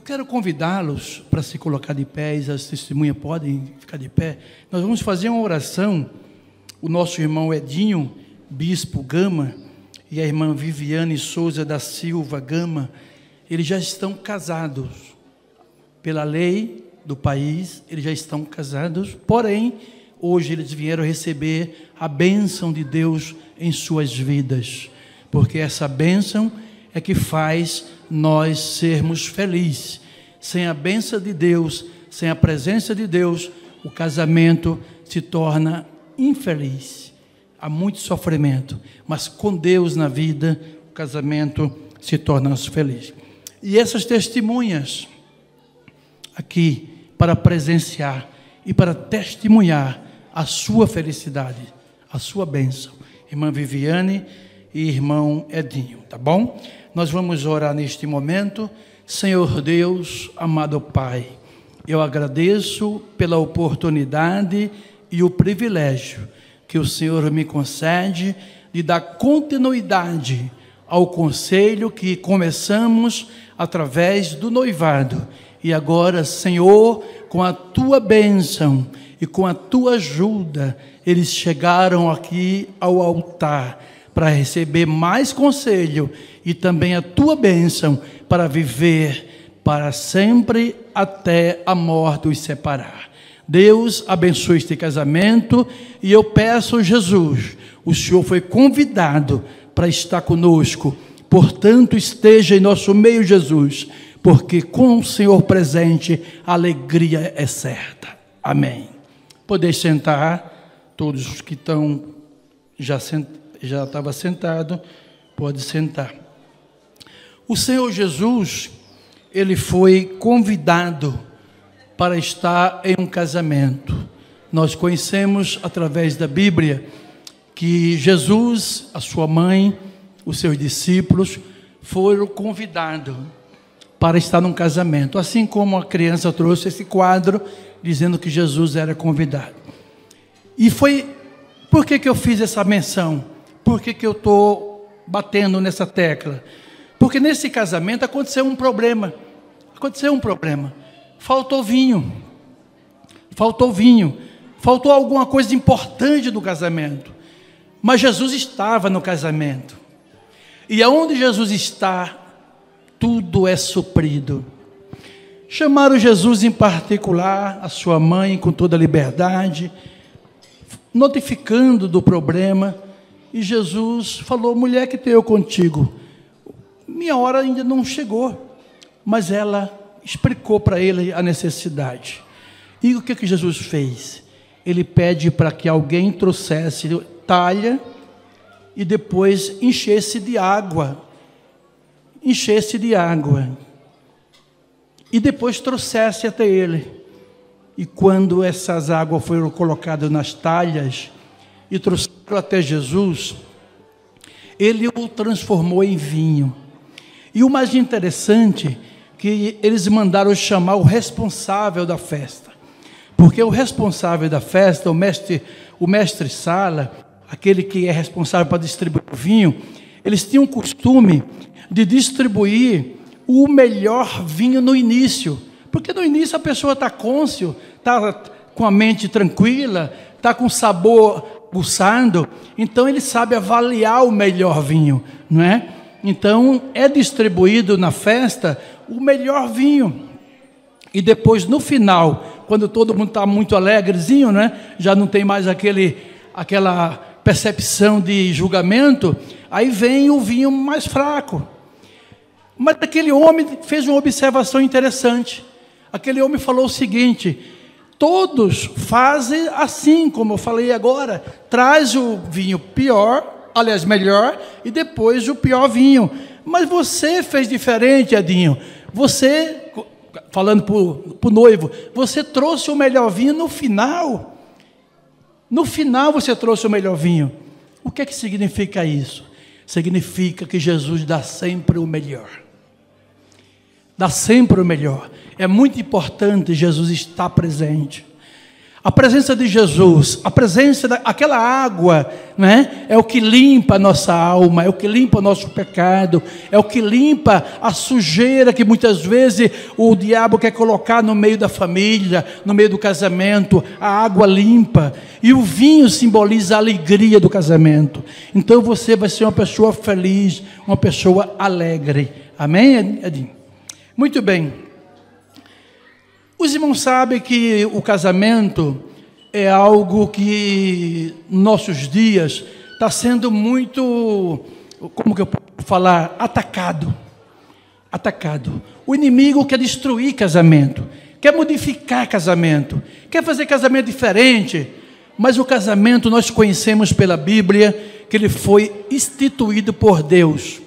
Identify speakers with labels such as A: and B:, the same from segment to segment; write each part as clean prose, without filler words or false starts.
A: Eu quero convidá-los para se colocar de pé, e as testemunhas podem ficar de pé. Nós vamos fazer uma oração. O nosso irmão Edinho, Bispo Gama, e a irmã Viviane Souza da Silva Gama, eles já estão casados. Pela lei do país, eles já estão casados, porém, hoje eles vieram receber a bênção de Deus em suas vidas, porque essa bênção é que faz nós sermos felizes. Sem a bênção de Deus, sem a presença de Deus, o casamento se torna infeliz. Há muito sofrimento, mas com Deus na vida, o casamento se torna feliz. E essas testemunhas aqui, para presenciar e para testemunhar a sua felicidade, a sua bênção, irmã Viviane e irmão Edinho, tá bom? Nós vamos orar neste momento. Senhor Deus, amado Pai, eu agradeço pela oportunidade e o privilégio que o Senhor me concede de dar continuidade ao conselho que começamos através do noivado. E agora, Senhor, com a Tua bênção e com a Tua ajuda, eles chegaram aqui ao altar para receber mais conselho e também a Tua bênção para viver para sempre até a morte os separar. Deus abençoe este casamento e eu peço, Jesus, o Senhor foi convidado para estar conosco, portanto esteja em nosso meio, Jesus, porque com o Senhor presente a alegria é certa. Amém. Podeis sentar, todos os que estão já estavam sentados, pode sentar. O Senhor Jesus, ele foi convidado para estar em um casamento. Nós conhecemos através da Bíblia que Jesus, a sua mãe, os seus discípulos foram convidados para estar num casamento, assim como a criança trouxe esse quadro dizendo que Jesus era convidado. E foi, por que eu fiz essa menção? Por que eu estou batendo nessa tecla? Porque nesse casamento aconteceu um problema, faltou vinho, faltou alguma coisa importante do casamento, mas Jesus estava no casamento, e aonde Jesus está, tudo é suprido. Chamaram Jesus em particular, a sua mãe, com toda a liberdade, notificando do problema, e Jesus falou: mulher, que tenho eu contigo? Minha hora ainda não chegou. Mas ela explicou para ele a necessidade. E o que Jesus fez? Ele pede para que alguém trouxesse talha e depois enchesse de água. E depois trouxesse até ele. E quando essas águas foram colocadas nas talhas e trouxeram até Jesus, ele o transformou em vinho. E o mais interessante, que eles mandaram chamar o responsável da festa. Porque o responsável da festa, o mestre sala, aquele que é responsável para distribuir o vinho, eles tinham o costume de distribuir o melhor vinho no início. Porque no início a pessoa está cônscio, está com a mente tranquila, está com o sabor pulsando, então ele sabe avaliar o melhor vinho, não é? Então é distribuído na festa o melhor vinho. E depois no final, quando todo mundo está muito alegrezinho, né? Já não tem mais aquela percepção de julgamento, aí vem o vinho mais fraco. Mas aquele homem fez uma observação interessante. Aquele homem falou o seguinte: todos fazem assim, como eu falei agora, traz o vinho pior, aliás, melhor, e depois o pior vinho. Mas você fez diferente, Edinho. Você, falando para o noivo, você trouxe o melhor vinho no final. No final você trouxe o melhor vinho. O que significa isso? Significa que Jesus dá sempre o melhor. Dá sempre o melhor. É muito importante Jesus estar presente. A presença de Jesus, a presença daquela água, né? É o que limpa a nossa alma, é o que limpa o nosso pecado, é o que limpa a sujeira que muitas vezes o diabo quer colocar no meio da família, no meio do casamento. A água limpa, e o vinho simboliza a alegria do casamento. Então você vai ser uma pessoa feliz, uma pessoa alegre. Amém, Edinho? Muito bem. Os irmãos sabem que o casamento é algo que, nos nossos dias, está sendo muito, como que eu posso falar, atacado. O inimigo quer destruir casamento, quer modificar casamento, quer fazer casamento diferente, mas o casamento nós conhecemos pela Bíblia, que ele foi instituído por Deus.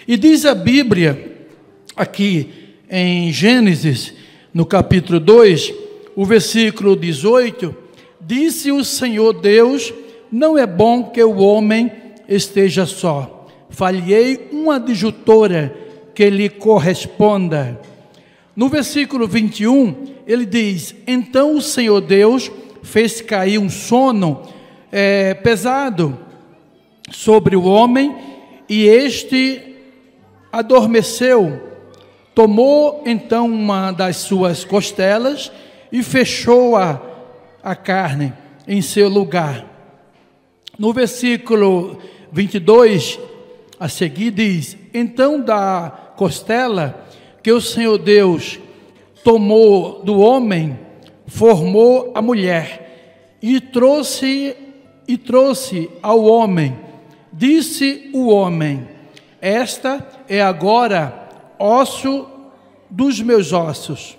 A: E diz a Bíblia, aqui, em Gênesis, no capítulo 2, o versículo 18, disse o Senhor Deus, não é bom que o homem esteja só, falhei uma adjutora que lhe corresponda. No versículo 21, ele diz, então o Senhor Deus fez cair um sono pesado sobre o homem, e este adormeceu. Tomou então uma das suas costelas e fechou a carne em seu lugar. No versículo 22, a seguir diz, então da costela que o Senhor Deus tomou do homem, formou a mulher e trouxe ao homem. Disse o homem, esta é agora osso dos meus ossos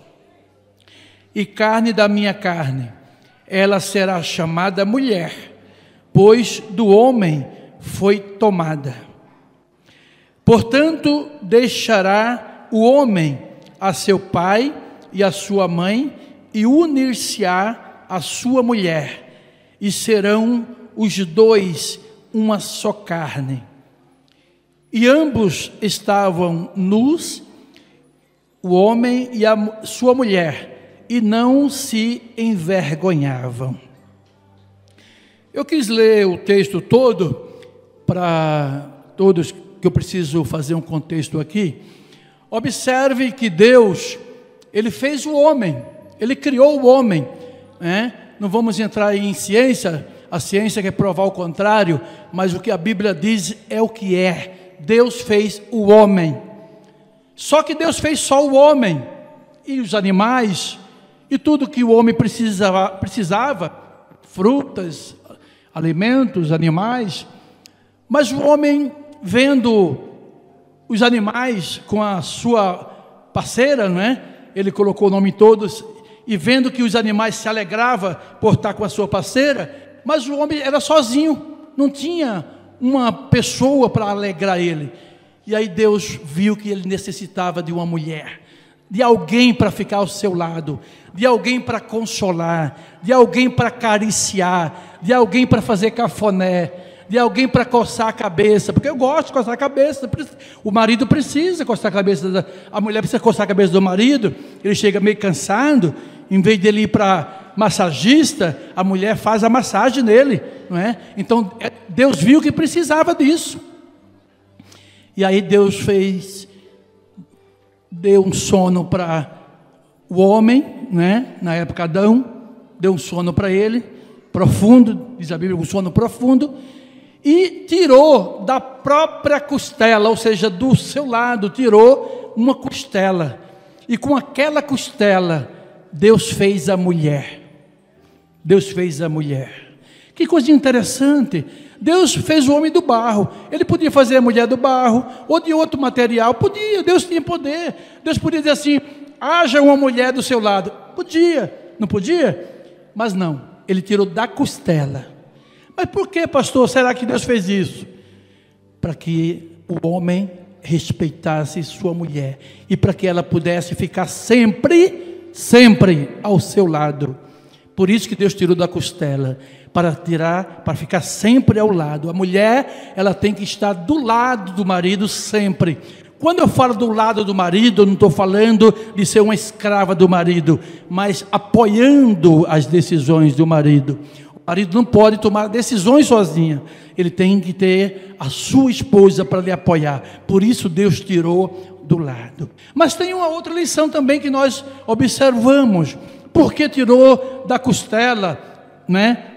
A: e carne da minha carne, ela será chamada mulher, pois do homem foi tomada. Portanto, deixará o homem a seu pai e a sua mãe, e unir-se-á a sua mulher, e serão os dois uma só carne. E ambos estavam nus, o homem e a sua mulher, e não se envergonhavam. Eu quis ler o texto todo, para todos, que eu preciso fazer um contexto aqui. Observe que Deus, Ele fez o homem, Ele criou o homem, né? Não vamos entrar em ciência, a ciência quer provar o contrário, mas o que a Bíblia diz é o que é. Deus fez o homem, só que Deus fez só o homem, e os animais, e tudo que o homem precisava, frutas, alimentos, animais, mas o homem, vendo os animais com a sua parceira, não é? Ele colocou o nome em todos, e vendo que os animais se alegravam por estar com a sua parceira, mas o homem era sozinho, não tinha uma pessoa para alegrar ele. E aí Deus viu que ele necessitava de uma mulher, de alguém para ficar ao seu lado, de alguém para consolar, de alguém para acariciar, de alguém para fazer cafuné, de alguém para coçar a cabeça, porque eu gosto de coçar a cabeça. O marido precisa coçar a cabeça, a mulher precisa coçar a cabeça do marido. Ele chega meio cansado, em vez dele ir para massagista, a mulher faz a massagem nele, não é? Então Deus viu que precisava disso, e aí Deus deu um sono para o homem, né? Na época Adão, deu um sono para ele, profundo, diz a Bíblia, um sono profundo, e tirou da própria costela, ou seja, do seu lado, tirou uma costela, e com aquela costela, Deus fez a mulher. Deus fez a mulher. Que coisa interessante. Deus fez o homem do barro. Ele podia fazer a mulher do barro, ou de outro material. Podia, Deus tinha poder. Deus podia dizer assim, haja uma mulher do seu lado. Podia, não podia? Mas não, Ele tirou da costela. Mas por que, pastor, será que Deus fez isso? Para que o homem respeitasse sua mulher, e para que ela pudesse ficar sempre ao seu lado. Por isso que Deus tirou da costela, para ficar sempre ao lado. A mulher, ela tem que estar do lado do marido sempre. Quando eu falo do lado do marido, eu não estou falando de ser uma escrava do marido, mas apoiando as decisões do marido. O marido não pode tomar decisões sozinho, ele tem que ter a sua esposa para lhe apoiar. Por isso Deus tirou do lado. Mas tem uma outra lição também que nós observamos. Por que tirou da costela,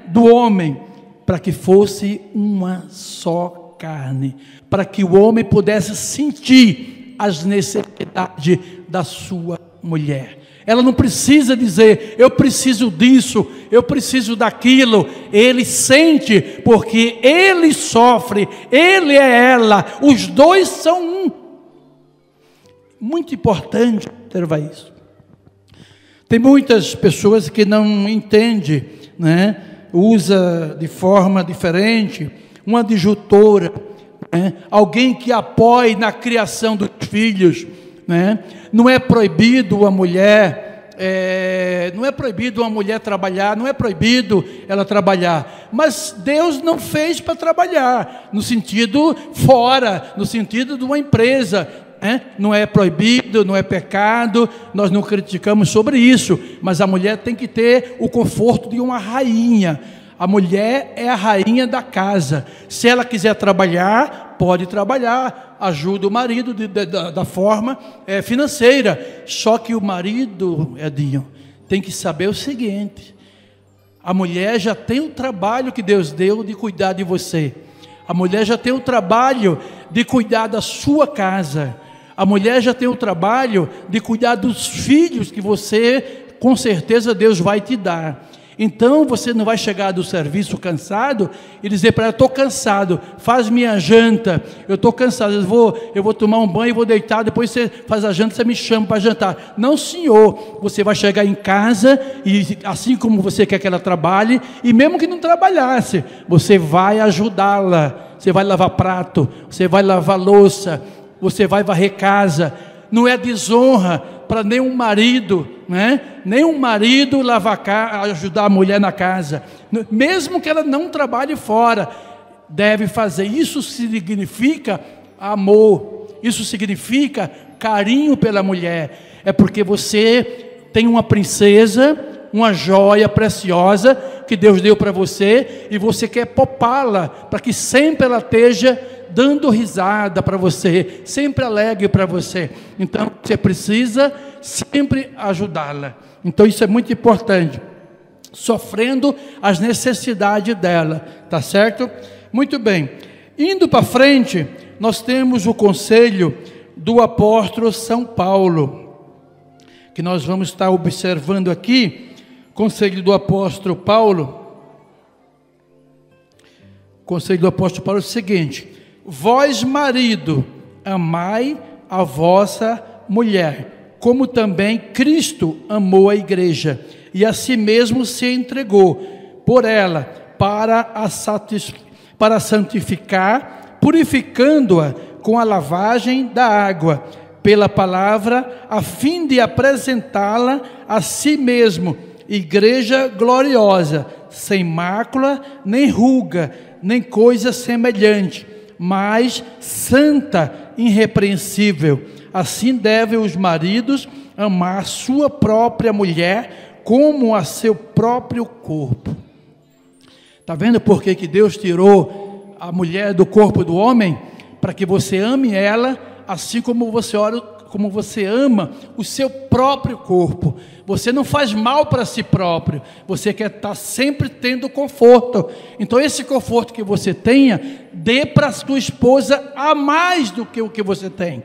A: do homem? Para que fosse uma só carne, para que o homem pudesse sentir as necessidades da sua mulher. Ela não precisa dizer, eu preciso disso, eu preciso daquilo. Ele sente, porque ele sofre, ele é ela, os dois são um. Muito importante observar isso. Tem muitas pessoas que não entendem, usa de forma diferente, uma adjutora, alguém que apoie na criação dos filhos, não é proibido a mulher, não é proibido uma mulher trabalhar, não é proibido ela trabalhar, mas Deus não fez para trabalhar, no sentido fora, no sentido de uma empresa, não é proibido, não é pecado, nós não criticamos sobre isso, mas a mulher tem que ter o conforto de uma rainha. A mulher é a rainha da casa. Se ela quiser trabalhar, pode trabalhar, ajuda o marido da forma financeira. Só que o marido, Edinho, tem que saber o seguinte: a mulher já tem o trabalho que Deus deu de cuidar de você. A mulher já tem o trabalho de cuidar da sua casa. A mulher já tem o trabalho de cuidar dos filhos que você, com certeza, Deus vai te dar. Então, você não vai chegar do serviço cansado e dizer para ela, estou cansado, faz minha janta, eu estou cansado, eu vou tomar um banho e vou deitar, depois você faz a janta, você me chama para jantar. Não, senhor, você vai chegar em casa e assim como você quer que ela trabalhe, e mesmo que não trabalhasse, você vai ajudá-la, você vai lavar prato, você vai lavar louça, você vai varrer casa. Não é desonra para nenhum marido, nenhum marido ajudar a mulher na casa, mesmo que ela não trabalhe fora, deve fazer. Isso significa amor, isso significa carinho pela mulher. É porque você tem uma princesa, uma joia preciosa que Deus deu para você, e você quer poupá-la para que sempre ela esteja dando risada para você, sempre alegre para você. Então você precisa sempre ajudá-la. Então isso é muito importante, sofrendo as necessidades dela, tá certo? Muito bem, indo para frente, nós temos o conselho do apóstolo São Paulo, que nós vamos estar observando aqui. Conselho do apóstolo Paulo. Conselho do apóstolo Paulo é o seguinte: vós, marido, amai a vossa mulher, como também Cristo amou a igreja, e a si mesmo se entregou por ela, para santificar, purificando-a com a lavagem da água, pela palavra, a fim de apresentá-la a si mesmo, igreja gloriosa, sem mácula, nem ruga, nem coisa semelhante, mas santa, irrepreensível. Assim devem os maridos amar sua própria mulher como a seu próprio corpo. Está vendo por que Deus tirou a mulher do corpo do homem? Para que você ame ela, assim como você ama o seu próprio corpo. Você não faz mal para si próprio, você quer estar sempre tendo conforto. Então esse conforto que você tenha, dê para a sua esposa a mais do que o que você tem.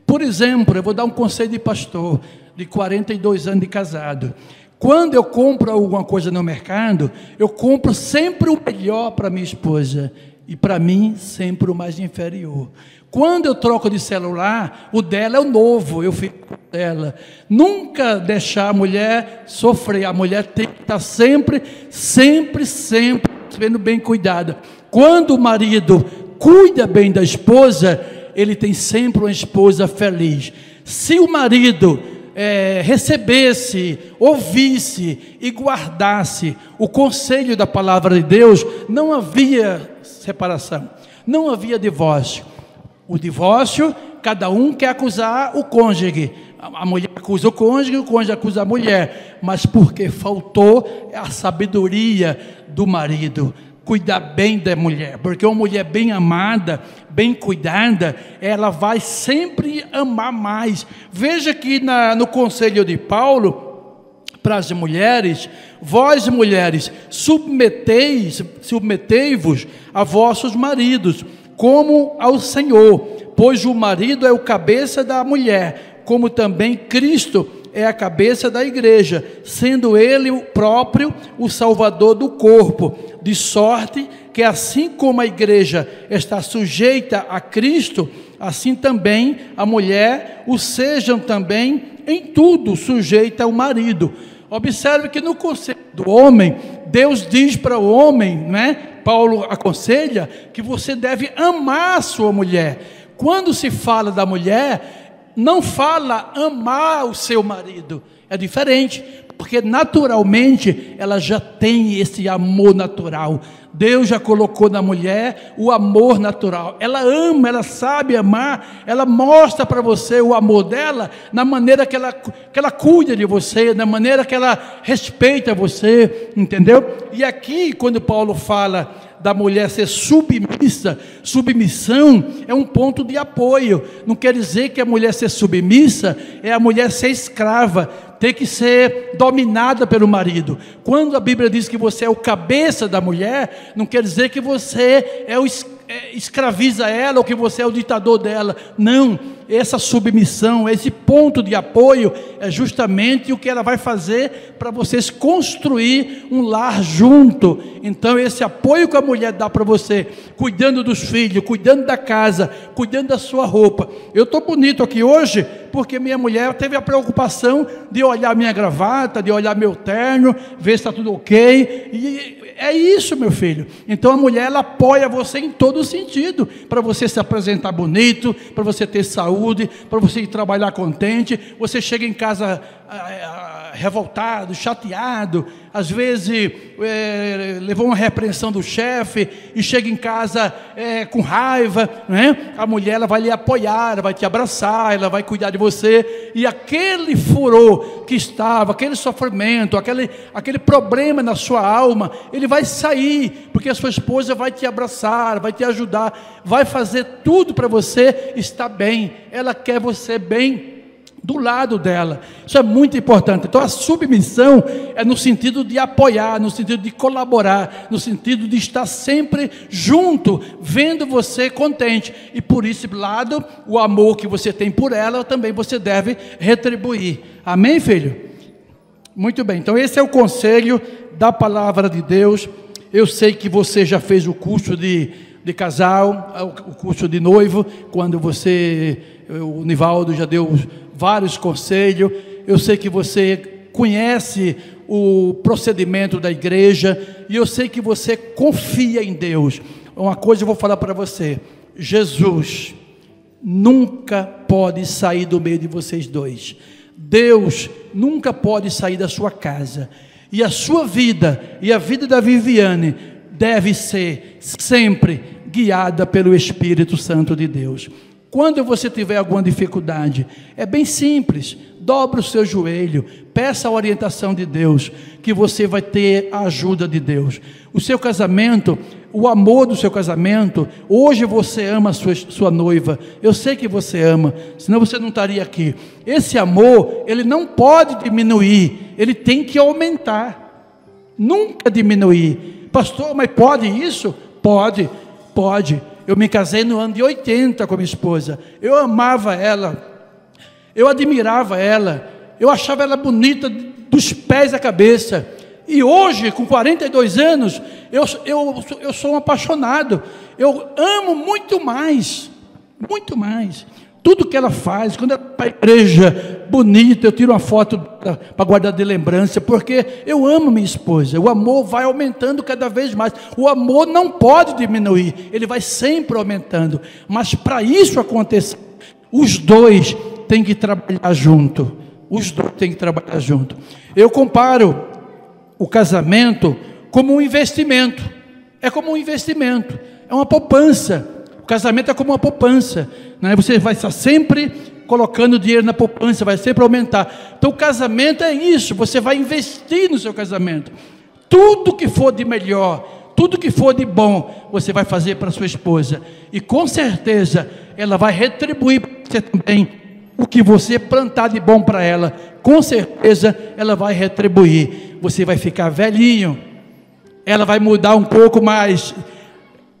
A: Por exemplo, eu vou dar um conselho de pastor, de 42 anos de casado. Quando eu compro alguma coisa no mercado, eu compro sempre o melhor para minha esposa, e para mim sempre o mais inferior. Quando eu troco de celular, o dela é o novo, eu fico com o dela. Nunca deixar a mulher sofrer, a mulher tem que estar sempre sendo bem cuidada. Quando o marido cuida bem da esposa, ele tem sempre uma esposa feliz. Se o marido recebesse, ouvisse e guardasse o conselho da palavra de Deus, não havia separação, não havia divórcio. O divórcio
B: cada um quer acusar o cônjuge. A mulher acusa o cônjuge acusa a mulher. Mas porque faltou a sabedoria do marido. Cuidar bem da mulher. Porque uma mulher bem amada, bem cuidada, ela vai sempre amar mais. Veja que no conselho de Paulo, para as mulheres: vós mulheres, submetei-vos a vossos maridos, como ao Senhor, pois o marido é o cabeça da mulher, como também Cristo é a cabeça da igreja, sendo ele o próprio o salvador do corpo, de sorte que assim como a igreja está sujeita a Cristo, assim também a mulher o sejam também em tudo sujeita ao marido. Observe que no conselho do homem, Deus diz para o homem, né? Paulo aconselha que você deve amar a sua mulher. Quando se fala da mulher, não fala amar o seu marido, é diferente, porque naturalmente ela já tem esse amor natural. Deus já colocou na mulher o amor natural. Ela ama, ela sabe amar, ela mostra para você o amor dela na maneira que ela cuida de você, na maneira que ela respeita você, entendeu? E aqui, quando Paulo fala da mulher ser submissa, submissão é um ponto de apoio. Não quer dizer que a mulher ser submissa é a mulher ser escrava, ter que ser dominada pelo marido. Quando a Bíblia diz que você é o cabeça da mulher, não quer dizer que você escraviza ela ou que você é o ditador dela. Não, essa submissão, esse ponto de apoio é justamente o que ela vai fazer para vocês construir um lar junto. Então esse apoio que a mulher dá para você, cuidando dos filhos, cuidando da casa, cuidando da sua roupa. Eu estou bonito aqui hoje porque minha mulher teve a preocupação de olhar minha gravata, de olhar meu terno, ver se está tudo ok. E é isso, meu filho. Então a mulher, ela apoia você em todo sentido, para você se apresentar bonito, para você ter saúde, para você ir trabalhar contente. Você chega em casa revoltado, chateado, às vezes levou uma repreensão do chefe e chega em casa com raiva, né? A mulher, ela vai lhe apoiar, ela vai te abraçar, ela vai cuidar de você, e aquele furor que estava, aquele sofrimento, aquele problema na sua alma, ele vai sair, porque a sua esposa vai te abraçar, vai te ajudar, vai fazer tudo para você estar bem. Ela quer você bem do lado dela. Isso é muito importante. Então a submissão é no sentido de apoiar, no sentido de colaborar, no sentido de estar sempre junto, vendo você contente. E por esse lado, o amor que você tem por ela, também você deve retribuir. Amém, filho? Muito bem. Então esse é o conselho da palavra de Deus. Eu sei que você já fez o curso de casal, o curso de noivo, quando o Nivaldo já deu vários conselhos. Eu sei que você conhece o procedimento da igreja, e eu sei que você confia em Deus. Uma coisa eu vou falar para você: Jesus nunca pode sair do meio de vocês dois. Deus nunca pode sair da sua casa. E a sua vida e a vida da Viviane deve ser sempre guiada pelo Espírito Santo de Deus. Quando você tiver alguma dificuldade, é bem simples: dobre o seu joelho, peça a orientação de Deus, que você vai ter a ajuda de Deus. O seu casamento, o amor do seu casamento, hoje você ama a sua noiva, eu sei que você ama, senão você não estaria aqui. Esse amor, ele não pode diminuir, ele tem que aumentar, nunca diminuir. Pastor, mas pode isso? Pode. Eu me casei no ano de 80 com a minha esposa. Eu amava ela, eu admirava ela, eu achava ela bonita dos pés à cabeça. E hoje, com 42 anos, eu sou um apaixonado. Eu amo muito mais. Tudo que ela faz, quando ela vai para a igreja bonita, eu tiro uma foto para guardar de lembrança, porque eu amo minha esposa. O amor vai aumentando cada vez mais. O amor não pode diminuir, ele vai sempre aumentando. Mas para isso acontecer, os dois têm que trabalhar junto. Eu comparo o casamento como um investimento. É como um investimento, é uma poupança.
A: casamento é como uma poupança, né? Você vai estar sempre colocando dinheiro na poupança, vai sempre aumentar. Então o casamento é isso, você vai investir no seu casamento. Tudo que for de melhor, tudo que for de bom, você vai fazer para sua esposa. E com certeza ela vai retribuir para você também o que você plantar de bom para ela. Com certeza ela vai retribuir. Você vai ficar velhinho, ela vai mudar um pouco mais,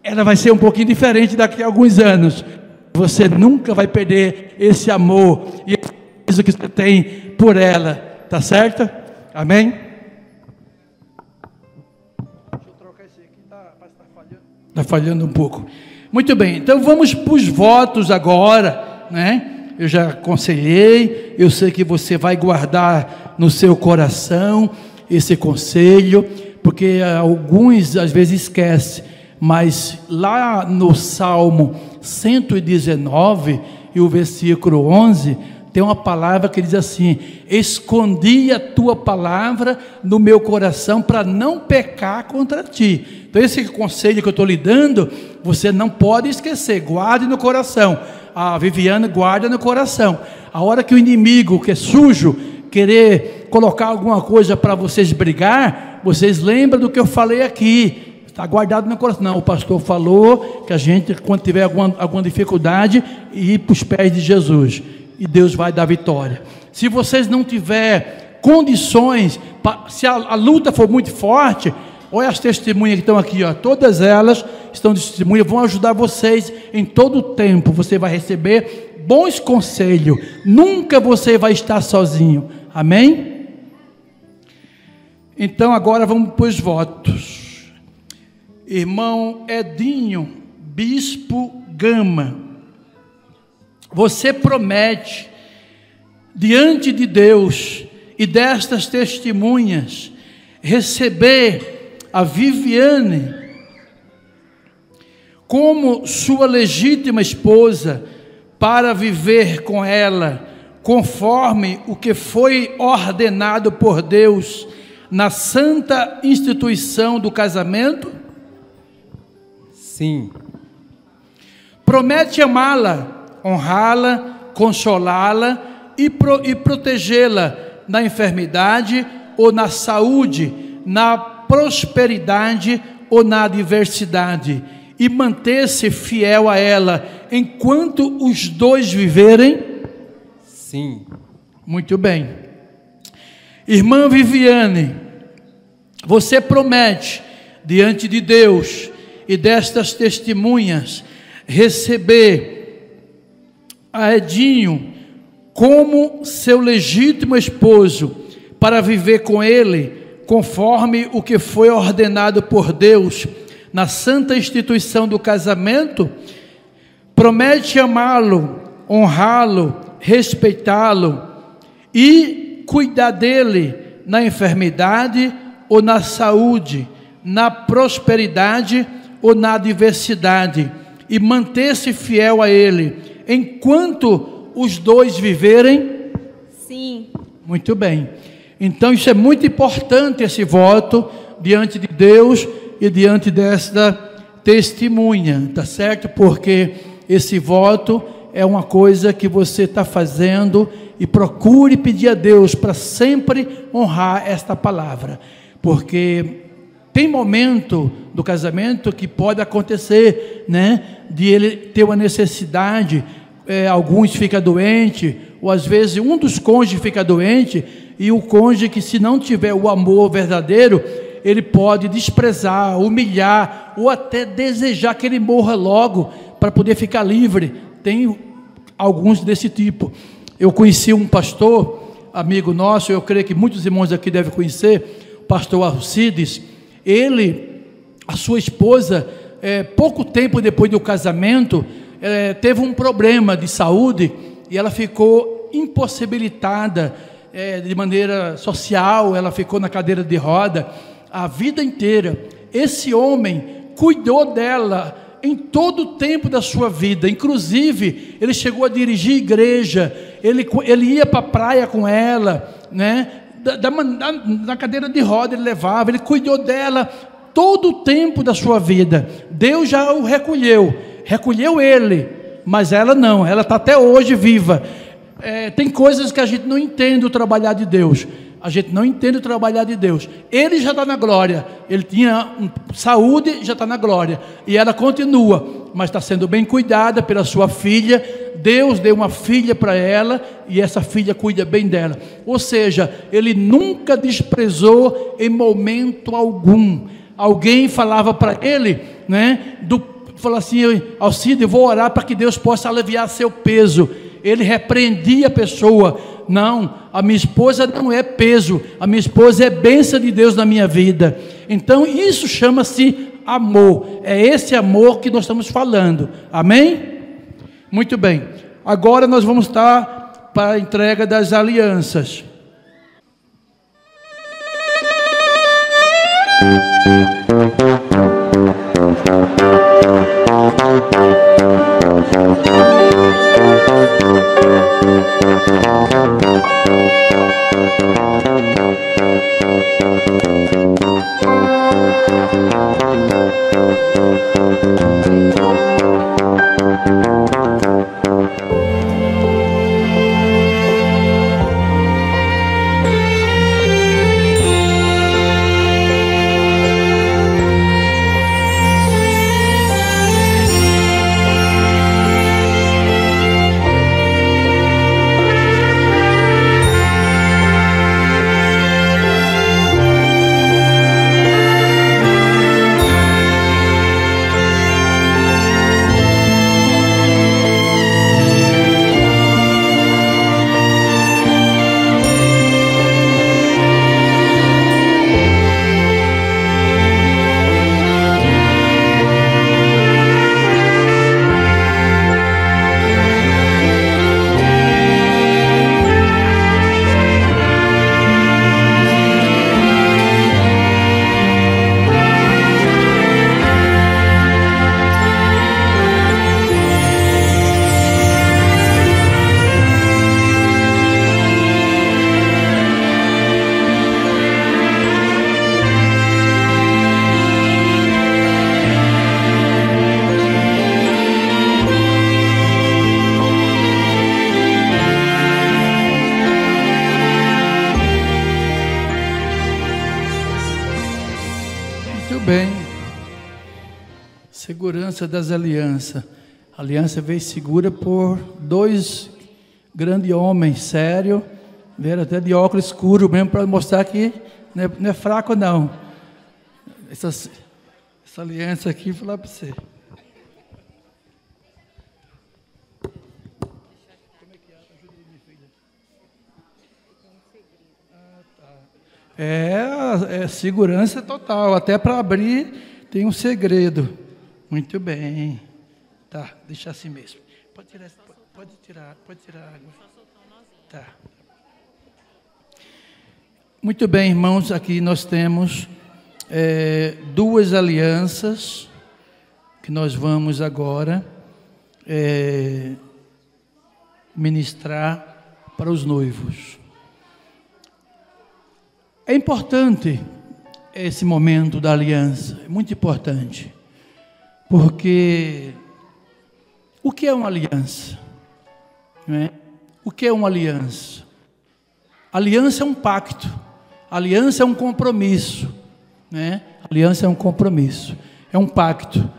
A: ela vai ser um pouquinho diferente daqui a alguns anos. Você nunca vai perder esse amor e isso que você tem por ela, tá certo? Amém? Deixa eu trocar esse aqui, parece que está falhando. Está falhando um pouco. Muito bem, então vamos para os votos agora, né? Eu já aconselhei, eu sei que você vai guardar no seu coração esse conselho, porque alguns às vezes esquecem, mas lá no Salmo 119 e o versículo 11, tem uma palavra que diz assim: escondi a tua palavra no meu coração para não pecar contra ti. Então esse conselho que eu estou lhe dando, você não pode esquecer, guarde no coração. A Viviane guarda no coração. A hora que o inimigo, que é sujo, querer colocar alguma coisa para vocês brigar, vocês lembram do que eu falei aqui, está guardado no coração. Não, o pastor falou que a gente, quando tiver alguma dificuldade, ir para os pés de Jesus, e Deus vai dar vitória. Se vocês não tiverem condições, se a luta for muito forte, olha as testemunhas que estão aqui, ó, todas elas estão de testemunha, vão ajudar vocês em todo o tempo. Você vai receber bons conselhos, nunca você vai estar sozinho, amém? Então agora vamos para os votos. Irmão Edinho, Bispo Gama, você promete diante de Deus e destas testemunhas receber a Viviane como sua legítima esposa, para viver com ela conforme o que foi ordenado por Deus na santa instituição do casamento?
C: Sim.
A: Promete amá-la, honrá-la, consolá-la e protegê-la na enfermidade ou na saúde, na prosperidade ou na adversidade, e manter-se fiel a ela enquanto os dois viverem?
C: Sim.
A: Muito bem. Irmã Viviane, você promete diante de Deus e destas testemunhas receber a Edinho como seu legítimo esposo, para viver com ele conforme o que foi ordenado por Deus na santa instituição do casamento? Promete amá-lo, honrá-lo, respeitá-lo e cuidar dele na enfermidade ou na saúde, na prosperidade ou na adversidade, e manter-se fiel a ele enquanto os dois viverem?
D: Sim.
A: Muito bem. Então isso é muito importante, esse voto diante de Deus e diante desta testemunha, tá certo? Porque esse voto é uma coisa que você está fazendo, e procure pedir a Deus para sempre honrar esta palavra, porque tem momento do casamento que pode acontecer, né, de ele ter uma necessidade, alguns ficam doentes, ou às vezes um dos cônjuges fica doente, e o cônjuge que, se não tiver o amor verdadeiro, ele pode desprezar, humilhar, ou até desejar que ele morra logo, para poder ficar livre. Tem alguns desse tipo. Eu conheci um pastor, amigo nosso, eu creio que muitos irmãos aqui devem conhecer, o pastor Alcides. Ele, a sua esposa, pouco tempo depois do casamento, teve um problema de saúde, e ela ficou impossibilitada de maneira social, ela ficou na cadeira de roda a vida inteira. Esse homem cuidou dela em todo o tempo da sua vida, inclusive ele chegou a dirigir igreja, ele ia para a praia com ela, né? Na cadeira de roda ele levava, ele cuidou dela todo o tempo da sua vida. Deus já o recolheu,
B: recolheu ele, mas ela não, ela está até hoje viva. Tem coisas que a gente não entende o trabalhar de Deus. A gente não entende o trabalhar de Deus. Ele já está na glória. Ele tinha saúde, já está na glória. E ela continua, mas está sendo bem cuidada pela sua filha. Deus deu uma filha para ela e essa filha cuida bem dela. Ou seja, ele nunca desprezou em momento algum. Alguém falava para ele, né? Falou assim: Alcide, eu vou orar para que Deus possa aliviar seu peso. Ele repreendia a pessoa: não, a minha esposa não é peso, a minha esposa é bênção de Deus na minha vida. Então isso chama-se amor. É esse amor que nós estamos falando. Amém? Muito bem. Agora nós vamos estar para a entrega das alianças. Bem, segurança das alianças. A aliança veio segura por dois grandes homens, sérios, vieram até de óculos escuros mesmo, para mostrar que não é fraco não. Essa aliança aqui, vou falar para você. É segurança total, até para abrir tem um segredo. Muito bem. Tá, deixa assim mesmo. Pode tirar a água. Tá. Muito bem, irmãos, aqui nós temos duas alianças que nós vamos agora ministrar para os noivos. É importante esse momento da aliança, é muito importante, porque o que é uma aliança? Não é? O que é uma aliança? Aliança é um pacto, aliança é um compromisso, né? Aliança é um compromisso, é um pacto.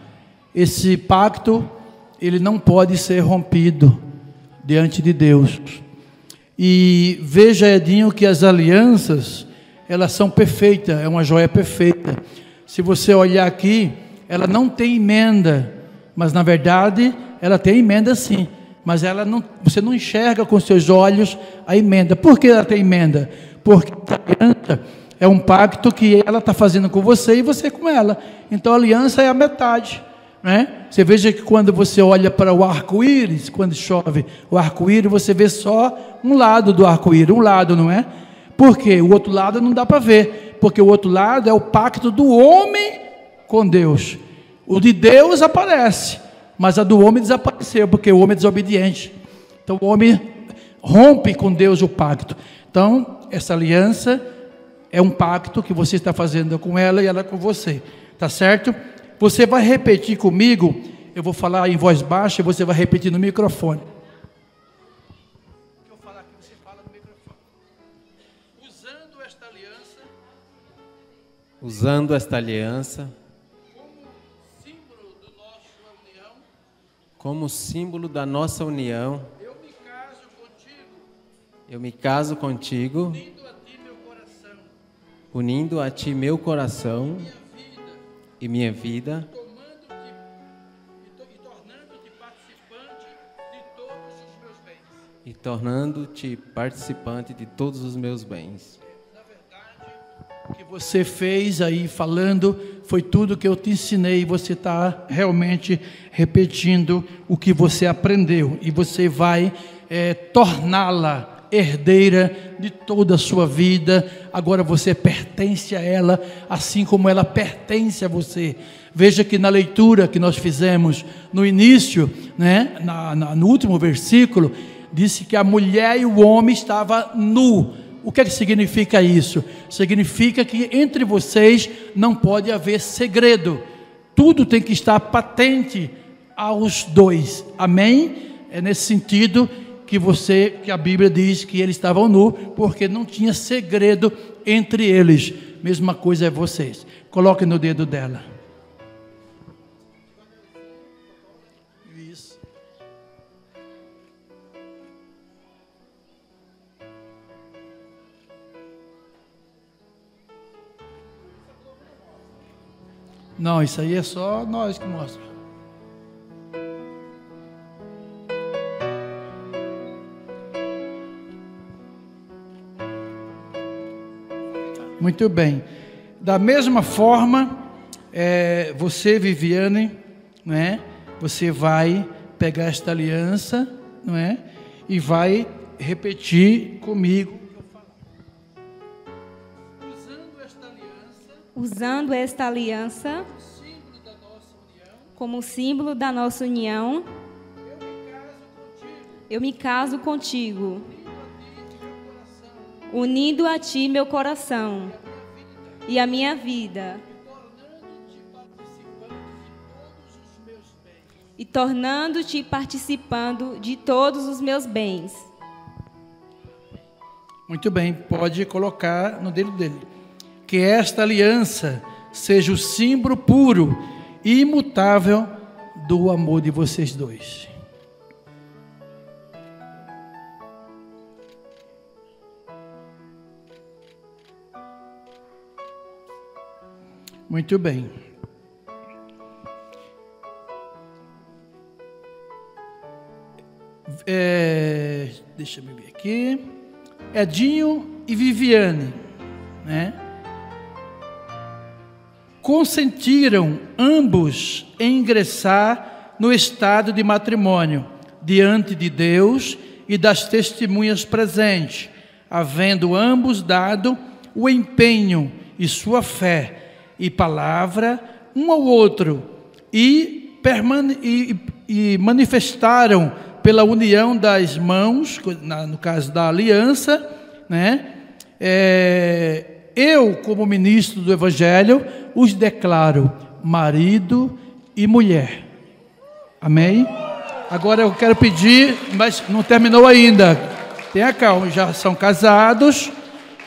B: Esse pacto, ele não pode ser rompido diante de Deus. E veja, Edinho, que as alianças, elas são perfeitas, é uma joia perfeita. Se você olhar aqui, ela não tem emenda, mas na verdade ela tem emenda sim, mas ela não, você não enxerga com seus olhos a emenda. Por que ela tem emenda? Porque a aliança é um pacto que ela está fazendo com você e você com ela. Então a aliança é a metade, né? Você veja que quando você olha para o arco-íris, quando chove o arco-íris, você vê só um lado do arco-íris, um lado, não é? Porque o outro lado não dá para ver, porque o outro lado é o pacto do homem com Deus. O de Deus aparece, mas a do homem desapareceu, porque o homem é desobediente. Então o homem rompe com Deus o pacto. Então essa aliança é um pacto que você está fazendo com ela e ela com você, tá certo? Você vai repetir comigo
A: eu vou falar em voz baixa e você vai repetir no microfone. Eu falar aqui, você fala no microfone. Usando esta aliança.
C: Usando esta aliança. Como símbolo da nossa união. Eu me caso contigo. Unindo a ti meu coração. E minha vida. E tornando-te participante de todos os meus bens.
A: Na verdade, o que você fez aí falando foi tudo que eu te ensinei. Você está realmente repetindo o que você aprendeu. E você vai torná-la herdeira de toda a sua vida. Agora você pertence a ela, assim como ela pertence a você. Veja que na leitura que nós fizemos no início, né, no último versículo, disse que a mulher e o homem estavam nu. O que é que significa isso? Significa que entre vocês não pode haver segredo. Tudo tem que estar patente aos dois. Amém? É nesse sentido que a Bíblia diz que eles estavam nu, porque não tinha segredo entre eles. Mesma coisa é vocês. Coloque no dedo dela. Isso. Não, isso aí é só nós que mostra. Muito bem. Da mesma forma, você, Viviane, não é? Você vai pegar esta aliança, não é? E vai repetir comigo.
D: Usando esta aliança como símbolo da nossa união, eu me caso contigo. Unindo a ti meu coração e a minha vida, e tornando-te participando de todos os meus bens.
A: Muito bem, pode colocar no dedo dele. Que esta aliança seja o símbolo puro e imutável do amor de vocês dois. Muito bem. Deixa eu ver aqui. Edinho e Viviane, né? Consentiram ambos em ingressar no estado de matrimônio diante de Deus e das testemunhas presentes, havendo ambos dado o empenho e sua fé e palavra um ao outro, e manifestaram pela união das mãos, no caso da aliança, né? Eu, como ministro do Evangelho, os declaro marido e mulher. Amém? Agora eu quero pedir, mas não terminou ainda. Tenha calma, já são casados.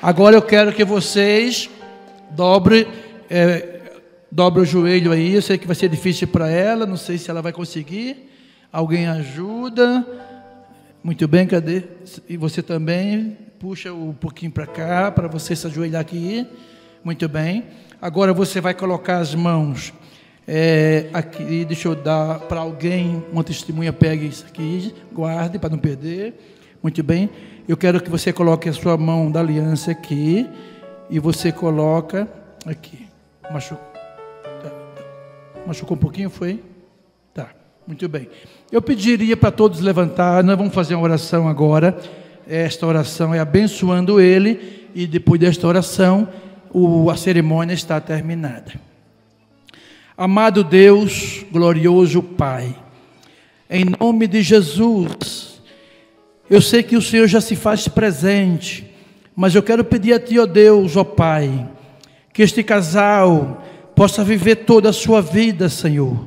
A: Agora eu quero que vocês dobre o joelho aí. Eu sei que vai ser difícil para ela, não sei se ela vai conseguir. Alguém ajuda? Muito bem, cadê? E você também, puxa um pouquinho para cá, para você se ajoelhar aqui. Muito bem. Agora você vai colocar as mãos aqui. Deixa eu dar para alguém, uma testemunha, pegue isso aqui, guarde para não perder. Muito bem. Eu quero que você coloque a sua mão da aliança aqui, e você coloca aqui. Machucou um pouquinho, foi? Tá, muito bem. Eu pediria para todos levantar, nós vamos fazer uma oração agora. Esta oração é abençoando ele, e depois desta oração, a cerimônia está terminada. Amado Deus, glorioso Pai, em nome de Jesus, eu sei que o Senhor já se faz presente, mas eu quero pedir a Ti, ó Deus, ó Pai, que este casal possa viver toda a sua vida, Senhor,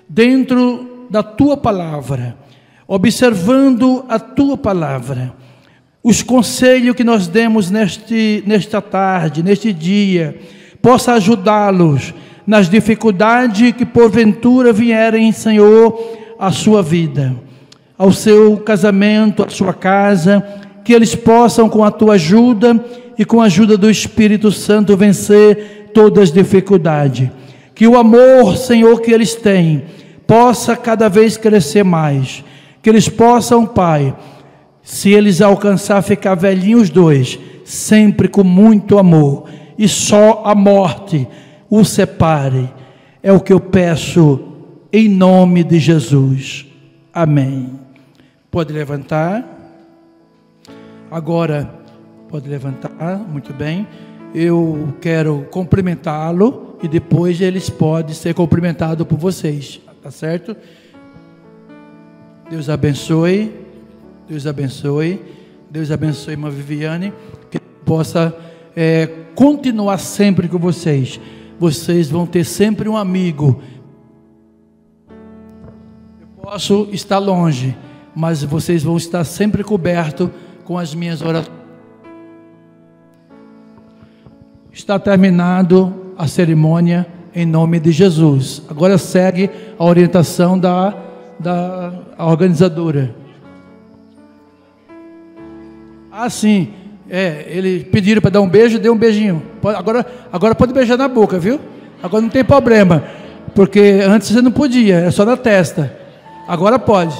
B: dentro da tua palavra, observando a tua palavra, os conselhos que nós demos nesta tarde, neste dia, possa ajudá-los nas dificuldades que porventura vierem, Senhor, à sua vida, ao seu casamento, à sua casa, que eles possam, com a tua ajuda e com a ajuda do Espírito Santo, vencer todas as dificuldades. Que o amor, Senhor, que eles têm, possa cada vez crescer mais. Que eles possam, Pai, se eles alcançar ficar velhinhos dois, sempre com muito amor, e só a morte o separe. É o que eu peço em nome de Jesus. Amém. Pode levantar. Agora, pode levantar, muito bem. Eu quero cumprimentá-lo e depois eles podem ser cumprimentados por vocês, tá certo? Deus abençoe, Deus abençoe, Deus abençoe, irmã Viviane, que possa continuar sempre com vocês. Vocês vão ter sempre um amigo. Eu posso estar longe, mas vocês vão estar sempre cobertos com as minhas orações. Está terminado a cerimônia em nome de Jesus. Agora segue a orientação da organizadora. Ah, sim. Eles pediram para dar um beijo, deu um beijinho. Agora pode beijar na boca, viu? Agora não tem problema. Porque antes você não podia, é só na testa. Agora pode.